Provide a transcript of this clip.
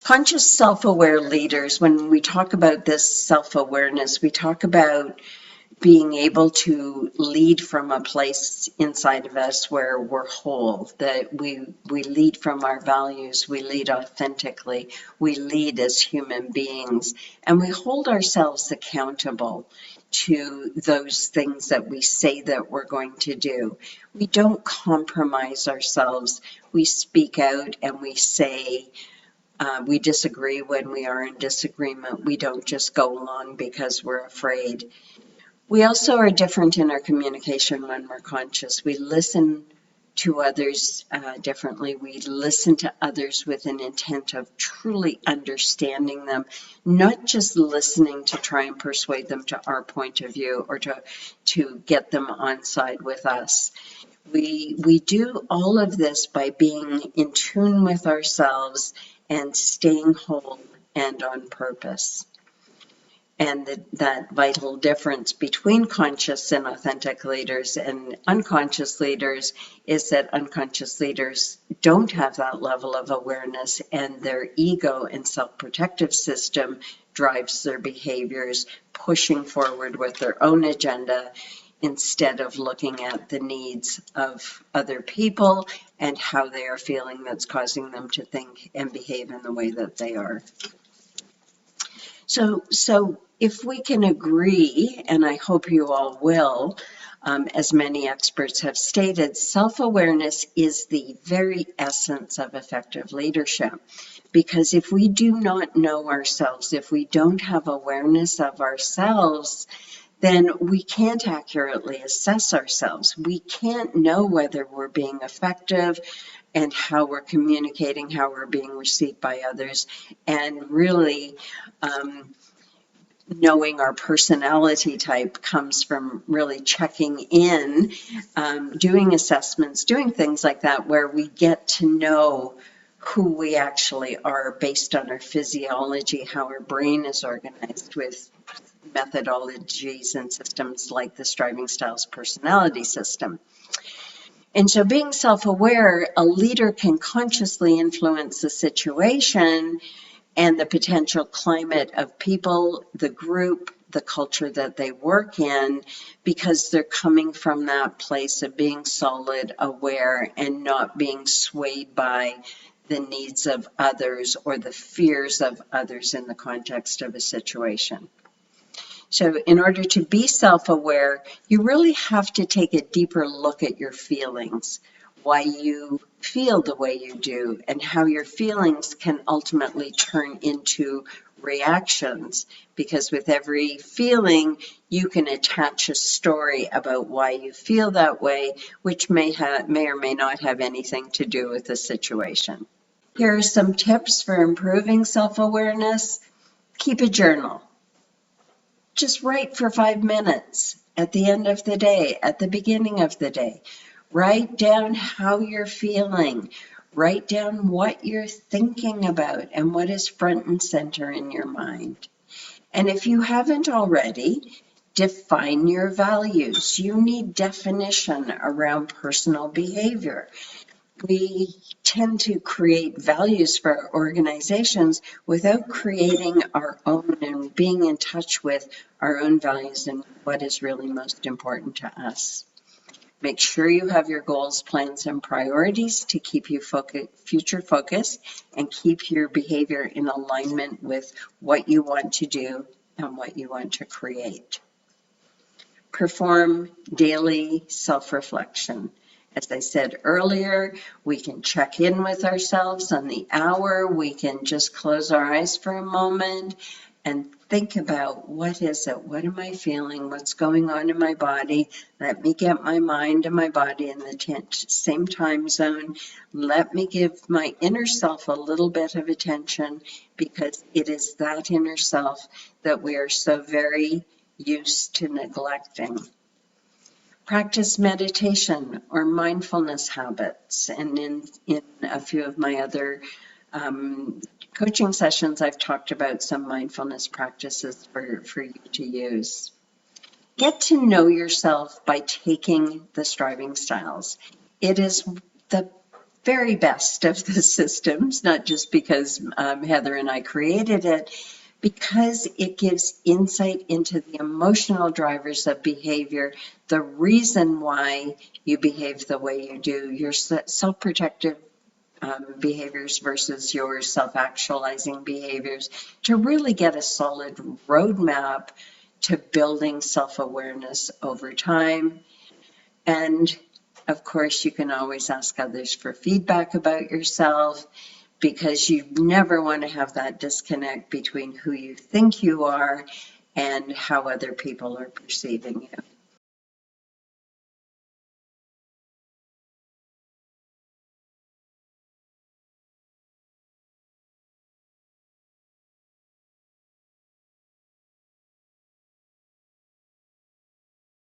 Conscious self-aware leaders, when we talk about this self-awareness, we talk about being able to lead from a place inside of us where we're whole, that we lead from our values, we lead authentically, we lead as human beings, and we hold ourselves accountable to those things that we say that we're going to do. We don't compromise ourselves. We speak out and we say, we disagree when we are in disagreement. We don't just go along because we're afraid. We also are different in our communication when we're conscious. We listen to others differently. We listen to others with an intent of truly understanding them, not just listening to try and persuade them to our point of view or to get them on side with us. We do all of this by being in tune with ourselves and staying whole and on purpose. And that vital difference between conscious and authentic leaders and unconscious leaders is that unconscious leaders don't have that level of awareness, and their ego and self-protective system drives their behaviors, pushing forward with their own agenda instead of looking at the needs of other people and how they are feeling that's causing them to think and behave in the way that they are. So if we can agree, and I hope you all will, as many experts have stated, self-awareness is the very essence of effective leadership. Because if we do not know ourselves, if we don't have awareness of ourselves, then we can't accurately assess ourselves. We can't know whether we're being effective and how we're communicating, how we're being received by others, and really knowing our personality type comes from really checking in, doing assessments, doing things like that, where we get to know who we actually are based on our physiology, how our brain is organized with methodologies and systems like the Striving Styles personality system. And so being self-aware, a leader can consciously influence the situation and the potential climate of people, the group, the culture that they work in, because they're coming from that place of being solid, aware, and not being swayed by the needs of others or the fears of others in the context of a situation. So in order to be self-aware, you really have to take a deeper look at your feelings, why you feel the way you do, and how your feelings can ultimately turn into reactions. Because with every feeling, you can attach a story about why you feel that way, which may or may not have anything to do with the situation. Here are some tips for improving self-awareness. Keep a journal. Just write for 5 minutes at the end of the day, at the beginning of the day. Write down how you're feeling. Write down what you're thinking about and what is front and center in your mind. And if you haven't already, define your values. You need definition around personal behavior. We tend to create values for our organizations without creating our own and being in touch with our own values and what is really most important to us. Make sure you have your goals, plans, and priorities to keep you future focused and keep your behavior in alignment with what you want to do and what you want to create. Perform daily self-reflection. As I said earlier, we can check in with ourselves on the hour. We can just close our eyes for a moment and think about, what is it? What am I feeling? What's going on in my body? Let me get my mind and my body in the same time zone. Let me give my inner self a little bit of attention, because it is that inner self that we are so very used to neglecting. Practice meditation or mindfulness habits. And in a few of my other coaching sessions, I've talked about some mindfulness practices for you to use. Get to know yourself by taking the Striving Styles. It is the very best of the systems, not just because Heather and I created it, because it gives insight into the emotional drivers of behavior, the reason why you behave the way you do, your self-protective behaviors versus your self-actualizing behaviors, to really get a solid roadmap to building self-awareness over time. And of course, you can always ask others for feedback about yourself, because you never want to have that disconnect between who you think you are and how other people are perceiving you.